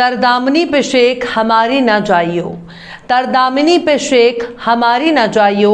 तरदामनी पे शेख हमारी ना जाइयो, तरदामनी पे शेख हमारी ना जाइयो,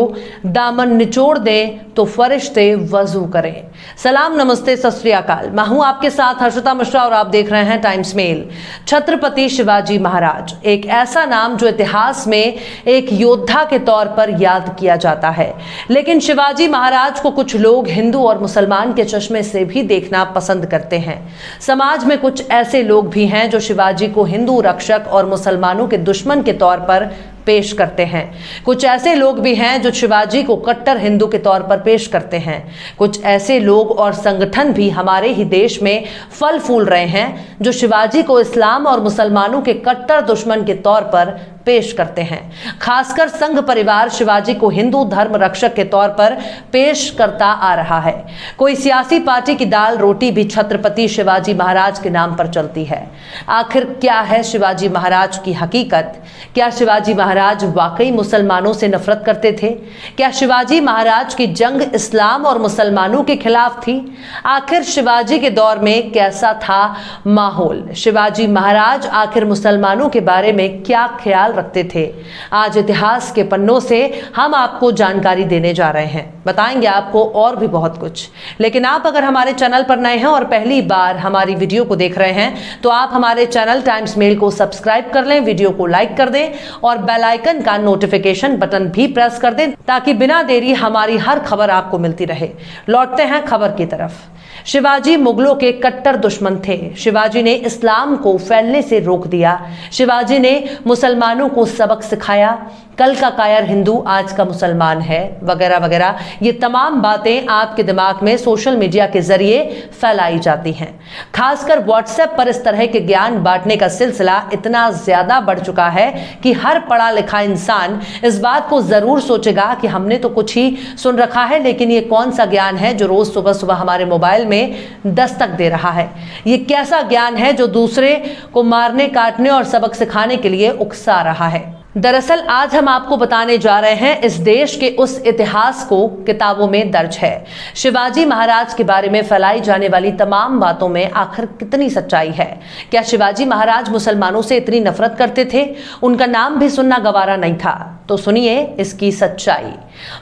दामन निचोड़ दें तो फरिश्ते वजू करें। सलाम, नमस्ते, सत श्री अकाल। मैं हूं आपके साथ हर्षिता मिश्रा और आप देख रहे हैं टाइम्स मेल। छत्रपति शिवाजी महाराज एक ऐसा नाम जो इतिहास में एक योद्धा के तौर पर याद किया जाता है, लेकिन शिवाजी महाराज को कुछ लोग हिंदू और मुसलमान के चश्मे से भी देखना पसंद करते हैं। समाज में कुछ ऐसे लोग भी हैं जो शिवाजी को हिंदू रक्षक और मुसलमानों के दुश्मन के तौर पर पेश करते हैं। कुछ ऐसे लोग भी हैं जो शिवाजी को कट्टर हिंदू के तौर पर पेश करते हैं। कुछ ऐसे लोग और संगठन भी हमारे ही देश में फल फूल रहे हैं जो शिवाजी को इस्लाम और मुसलमानों के कट्टर दुश्मन के तौर पर पेश करते हैं। खासकर संघ परिवार शिवाजी को हिंदू धर्म रक्षक के तौर पर पेश करता आ रहा है। कोई सियासी पार्टी की दाल रोटी भी छत्रपति शिवाजी महाराज के नाम पर चलती है। आखिर क्या है शिवाजी महाराज की हकीकत? क्या शिवाजी महाराज वाकई मुसलमानों से नफरत करते थे? क्या शिवाजी महाराज की जंग इस्लाम और मुसलमानों के खिलाफ थी? आखिर शिवाजी के दौर में कैसा था माहौल? शिवाजी महाराज आखिर मुसलमानों के बारे में क्या ख्याल रखते थे? आज इतिहास के पन्नों से हम आपको जानकारी देने जा रहे हैं। बताएंगे आपको और भी बहुत कुछ। लेकिन आप अगर हमारे चैनल पर नए हैं और पहली बार हमारी वीडियो को देख रहे हैं तो आप हमारे चैनल टाइम्स मेल को सब्सक्राइब कर लें, वीडियो को लाइक कर दें और बेल आइकन का नोटिफिकेशन बटन भी प्रेस कर दें ताकि बिना देरी हमारी हर खबर आपको मिलती रहे। लौटते हैं खबर की तरफ। शिवाजी मुगलों के कट्टर दुश्मन थे। शिवाजी ने इस्लाम को फैलने से रोक दिया। शिवाजी ने मुसलमानों को सबक सिखाया। कल का कायर हिंदू आज का मुसलमान है, वगैरह वगैरह। ये तमाम बातें आपके दिमाग में सोशल मीडिया के जरिए फैलाई जाती हैं। खासकर व्हाट्सएप पर इस तरह के ज्ञान बांटने का सिलसिला इतना ज्यादा बढ़ चुका है कि हर पढ़ा लिखा इंसान इस बात को जरूर सोचेगा कि हमने तो कुछ ही सुन रखा है, लेकिन ये कौन सा ज्ञान है जो रोज सुबह सुबह हमारे मोबाइल में दस्तक दे रहा है? ये कैसा ज्ञान है जो दूसरे को मारने, काटने और सबक सिखाने के लिए उकसा रहा है? दरअसल आज हम आपको बताने जा रहे हैं इस देश के उस इतिहास को किताबों में दर्ज है। शिवाजी महाराज के बारे में फैलाई जाने वाली तमाम बातों में आखिर कितनी सच्चाई है? क्या शिवाजी महाराज मुसलमानों से इतनी नफरत करते थे? उनका नाम भी सुनना गवारा नहीं था। तो सुनिए इसकी सच्चाई।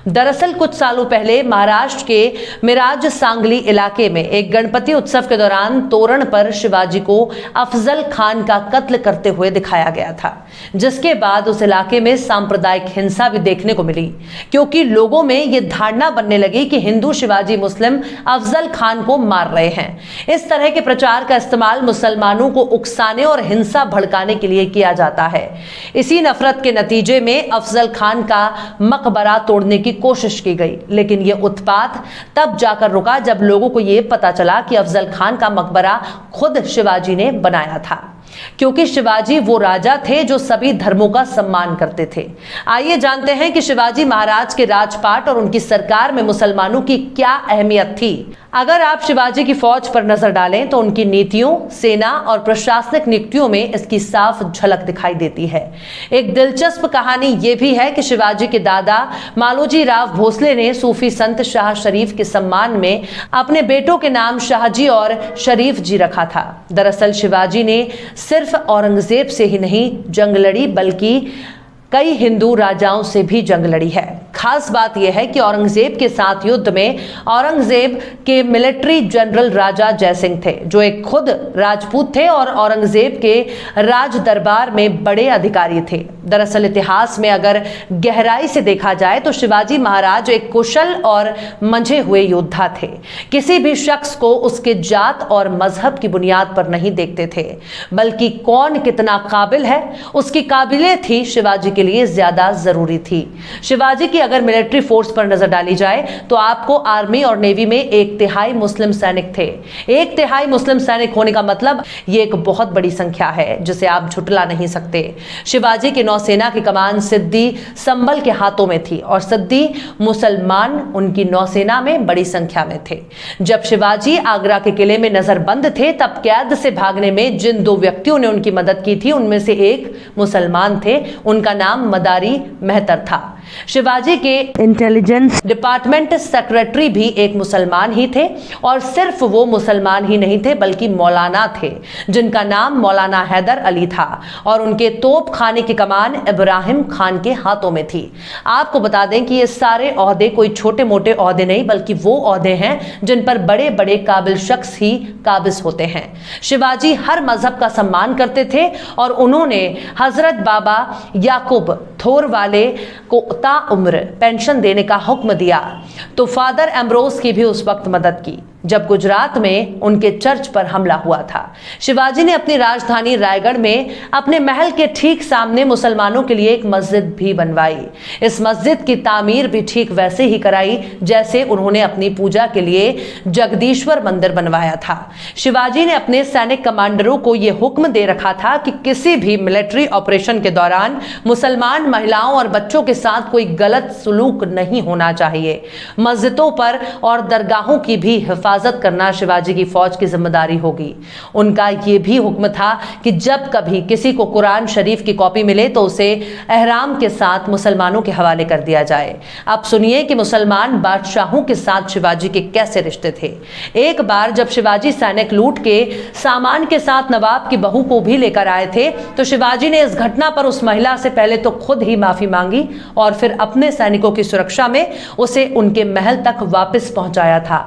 दरअसल कुछ सालों पहले महाराष्ट्र के मिराज सांगली इलाके में एक गणपति उत्सव के दौरान तोरण पर शिवाजी को अफजल खान का कत्ल करते हुए दिखाया गया था, जिसके बाद उस इलाके में सांप्रदायिक हिंसा भी देखने को मिली, क्योंकि लोगों में यह धारणा बनने लगी कि हिंदू शिवाजी मुस्लिम अफजल खान को मार रहे हैं। इस तरह के प्रचार का इस्तेमाल मुसलमानों को उकसाने और हिंसा भड़काने के लिए किया जाता है। इसी नफरत के नतीजे में अफजल खान का मकबरा तोड़ने की कोशिश की गई, लेकिन यह उत्पात तब जाकर रुका जब लोगों को यह पता चला कि अफजल खान का मकबरा खुद शिवाजी ने बनाया था, क्योंकि शिवाजी वो राजा थे जो सभी धर्मों का सम्मान करते थे। आइए जानते हैं कि शिवाजी महाराज के राजपाट और उनकी सरकार में मुसलमानों की क्या अहमियत थी। अगर आप शिवाजी की फौज पर नजर डालें तो उनकी नीतियों, सेना और प्रशासनिक नियुक्तियों में इसकी साफ झलक दिखाई देती है। एक दिलचस्प कहानी यह भी है कि शिवाजी के दादा मालोजी राव भोसले ने सूफी संत शाह शरीफ के सम्मान में अपने बेटों के नाम शाहजी और शरीफ जी रखा था। दरअसल शिवाजी ने सिर्फ औरंगजेब से ही नहीं जंग लड़ी, बल्कि कई हिंदू राजाओं से भी जंग लड़ी है। खास बात यह है कि औरंगजेब के साथ युद्ध में औरंगजेब के मिलिट्री जनरल राजा जयसिंह थे, जो एक खुद राजपूत थे और औरंगजेब के राज दरबार में बड़े अधिकारी थे। दरअसल इतिहास में अगर गहराई से देखा जाए तो शिवाजी महाराज एक कुशल और मंझे हुए योद्धा थे। किसी भी शख्स को उसके जात और मजहब की बुनियाद पर नहीं देखते थे, बल्कि कौन कितना काबिल है उसकी काबिलियत ही शिवाजी के लिए ज्यादा जरूरी थी। शिवाजी की अगर मिलिट्री फोर्स पर नजर डाली जाए तो आपको आर्मी और नेवी में 1/3 मुस्लिम सैनिक थे। 1/3 मुस्लिम सैनिक होने का मतलब ये एक बहुत बड़ी संख्या है जिसे आप झुटला नहीं सकते। शिवाजी की नौसेना की कमान सिद्दी संबल के हाथों में थी और सिद्दी मुसलमान उनकी नौसेना में बड़ी संख्या में थे। जब शिवाजी आगरा के किले में नजरबंद थे तब कैद से भागने में जिन 2 व्यक्तियों ने उनकी मदद की थी उनमें से एक मुसलमान थे। उनका नाम मदारी मेहतर था। शिवाजी के इंटेलिजेंस डिपार्टमेंट सेक्रेटरी भी एक मुसलमान ही थे, और सिर्फ वो मुसलमान ही नहीं थे बल्कि मौलाना थे, जिनका नाम मौलाना हैदर अली था, और उनके तोप खाने की कमान इब्राहिम खान के हाथों में थी। आपको बता दें कि ये सारे ओहदे कोई छोटे मोटे ओहदे नहीं, बल्कि वो ओहदे हैं जिन पर बड़े बड़े काबिल शख्स ही काबिज होते हैं। शिवाजी हर मजहब का सम्मान करते थे, और उन्होंने हजरत बाबा याकूब थोरवाले को ताउम्र पेंशन देने का हुक्म दिया, तो फादर एम्ब्रोस की भी उस वक्त मदद की जब गुजरात में उनके चर्च पर हमला हुआ था। शिवाजी ने अपनी राजधानी रायगढ़ में अपने महल के ठीक सामने मुसलमानों के लिए एक मस्जिद भी बनवाई। इस मस्जिद की तामीर भी ठीक वैसे ही कराई जैसे उन्होंने अपनी पूजा के लिए जगदीश्वर मंदिर बनवाया था। शिवाजी ने अपने सैनिक कमांडरों को यह हुक्म दे रखा था कि किसी भी मिलिट्री ऑपरेशन के दौरान मुसलमान महिलाओं और बच्चों के साथ कोई गलत सलूक नहीं होना चाहिए। मस्जिदों पर और दरगाहों की भी हिफाजत करना शिवाजी की फौज की जिम्मेदारी होगी। उनका यह भी हुक्म था कि जब कभी किसी को कुरान शरीफ की कॉपी मिले तो उसे एहराम के साथ मुसलमानों के हवाले कर दिया जाए। अब सुनिए कि मुसलमान बादशाहों के साथ शिवाजी के कैसे रिश्ते थे। एक बार जब शिवाजी सैनिक लूट के सामान के साथ नवाब की बहू को भी लेकर आए थे, तो शिवाजी ने इस घटना पर उस महिला से पहले तो खुद ही माफी मांगी और फिर अपने सैनिकों की सुरक्षा में उसे उनके महल तक वापस पहुंचाया था।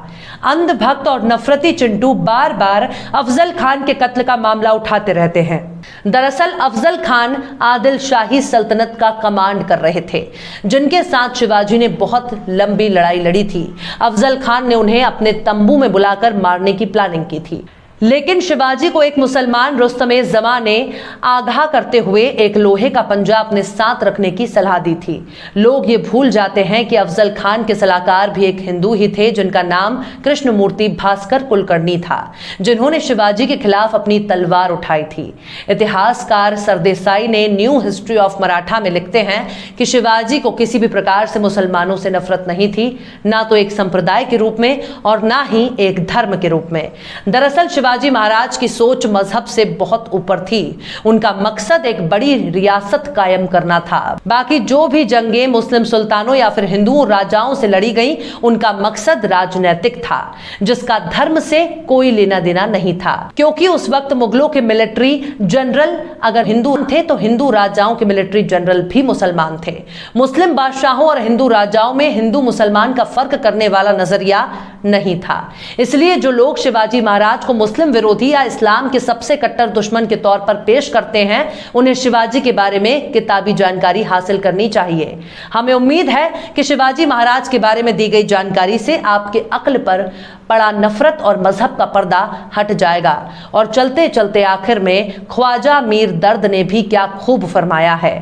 अंधभक्त और नफरती चिंटू बार बार अफजल खान के कत्ल का मामला उठाते रहते हैं। दरअसल अफजल खान आदिल शाही सल्तनत का कमांड कर रहे थे, जिनके साथ शिवाजी ने बहुत लंबी लड़ाई लड़ी थी। अफजल खान ने उन्हें अपने तंबू में बुलाकर मारने की प्लानिंग की थी, लेकिन शिवाजी को एक मुसलमान रुस्तमे जमा ने आगाह करते हुए एक लोहे का पंजा अपने साथ रखने की सलाह दी थी। लोग ये भूल जाते हैं कि अफजल खान के सलाहकार भी एक हिंदू ही थे, जिनका नाम कृष्णमूर्ति भास्कर कुलकर्णी था, जिन्होंने शिवाजी के खिलाफ अपनी तलवार उठाई थी। इतिहासकार सरदेसाई ने न्यू हिस्ट्री ऑफ मराठा में लिखते हैं कि शिवाजी को किसी भी प्रकार से मुसलमानों से नफरत नहीं थी, ना तो एक संप्रदाय के रूप में और ना ही एक धर्म के रूप में। दरअसल शिवाजी महाराज की सोच मजहब से बहुत ऊपर थी। उनका मकसद एक बड़ी रियासत कायम करना था। बाकी जो भी जंगें मुस्लिम सुल्तानों या फिर हिंदू राजाओं से लड़ी गईं, उनका मकसद राजनैतिक था, जिसका धर्म से कोई लेना देना नहीं था, क्योंकि उस वक्त मुगलों के मिलिट्री जनरल अगर हिंदू थे तो हिंदू राजाओं के मिलिट्री जनरल भी मुसलमान थे। मुस्लिम बादशाहों और हिंदू राजाओं में हिंदू मुसलमान का फर्क करने वाला नजरिया नहीं था। इसलिए जो लोग शिवाजी महाराज को मुस्लिम विरोधी या इस्लाम के सबसे कट्टर दुश्मन के तौर पर पेश करते हैं, उन्हें शिवाजी के बारे में किताबी जानकारी हासिल करनी चाहिए। हमें उम्मीद है कि शिवाजी महाराज के बारे में दी गई जानकारी से आपके अक्ल पर पड़ा नफरत और मजहब का पर्दा हट जाएगा। और चलते चलते आखिर में ख्वाजा मीर दर्द ने भी क्या खूब फरमाया है,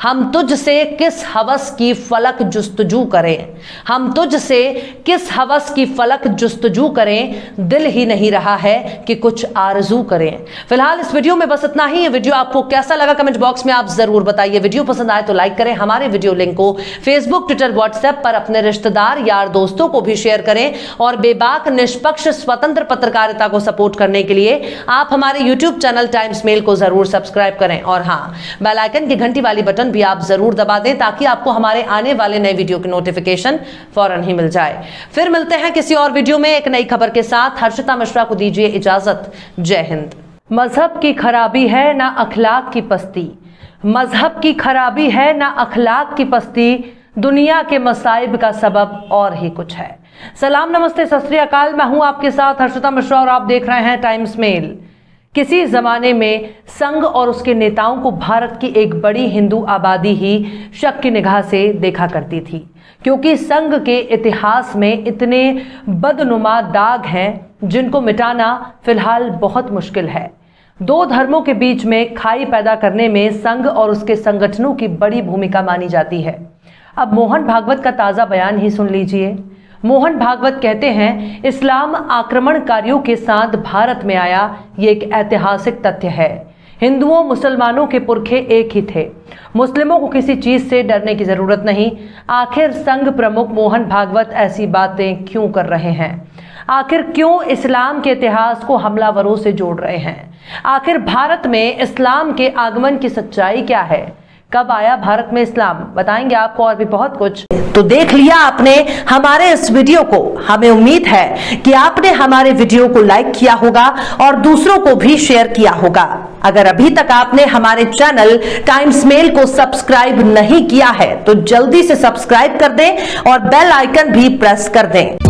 हम तुझसे किस हवस की फलक जुस्तजू करें, हम तुझसे किस हवस की फलक जुस्तजू करें, दिल ही नहीं रहा है कि कुछ आरजू करें। फिलहाल इस वीडियो में बस इतना ही। ये वीडियो आपको कैसा लगा कमेंट बॉक्स में आप जरूर बताइए। वीडियो पसंद आए तो लाइक करें। हमारे वीडियो लिंक को फेसबुक, ट्विटर, व्हाट्सएप पर अपने रिश्तेदार यार दोस्तों को भी शेयर करें। और बेबाक निष्पक्ष स्वतंत्र पत्रकारिता को सपोर्ट करने के लिए आप हमारे यूट्यूब चैनल टाइम्स मेल को जरूर सब्सक्राइब करें, और हाँ, बेल आइकन की घंटी वाली बटन भी आप जरूर दबा दें ताकि आपको हमारे आने वाले नए वीडियो की नोटिफिकेशन फौरन ही मिल जाए। फिर मिलते हैं किसी और वीडियो में एक नई खबर के साथ। हर्षिता मिश्रा को दीजिए इजाजत। जय हिंद। मजहब की खराबी है ना अखलाक की पस्ती, मजहब की खराबी है ना अखलाक की पस्ती, दुनिया के मसाइब का सबब और ही कुछ है। सलाम, नमस्ते, सत श्री अकाल। मैं हूं आपके साथ हर्षिता मिश्रा और आप देख रहे हैं टाइम्स मेल। किसी जमाने में संघ और उसके नेताओं को भारत की एक बड़ी हिंदू आबादी ही शक की निगाह से देखा करती थी, क्योंकि संघ के इतिहास में इतने बदनुमा दाग हैं जिनको मिटाना फिलहाल बहुत मुश्किल है। दो धर्मों के बीच में खाई पैदा करने में संघ और उसके संगठनों की बड़ी भूमिका मानी जाती है। अब मोहन भागवत का ताज़ा बयान ही सुन लीजिए। मोहन भागवत कहते हैं, इस्लाम आक्रमणकारियों के साथ भारत में आया, ये एक ऐतिहासिक तथ्य है। हिंदुओं मुसलमानों के पुरखे एक ही थे, मुस्लिमों को किसी चीज से डरने की जरूरत नहीं। आखिर संघ प्रमुख मोहन भागवत ऐसी बातें क्यों कर रहे हैं? आखिर क्यों इस्लाम के इतिहास को हमलावरों से जोड़ रहे हैं? आखिर भारत में इस्लाम के आगमन की सच्चाई क्या है? कब आया भारत में इस्लाम, बताएंगे आपको और भी बहुत कुछ। तो देख लिया आपने हमारे इस वीडियो को। हमें उम्मीद है कि आपने हमारे वीडियो को लाइक किया होगा और दूसरों को भी शेयर किया होगा। अगर अभी तक आपने हमारे चैनल टाइम्स मेल को सब्सक्राइब नहीं किया है तो जल्दी से सब्सक्राइब कर दें और बेल आइकन भी प्रेस कर दें।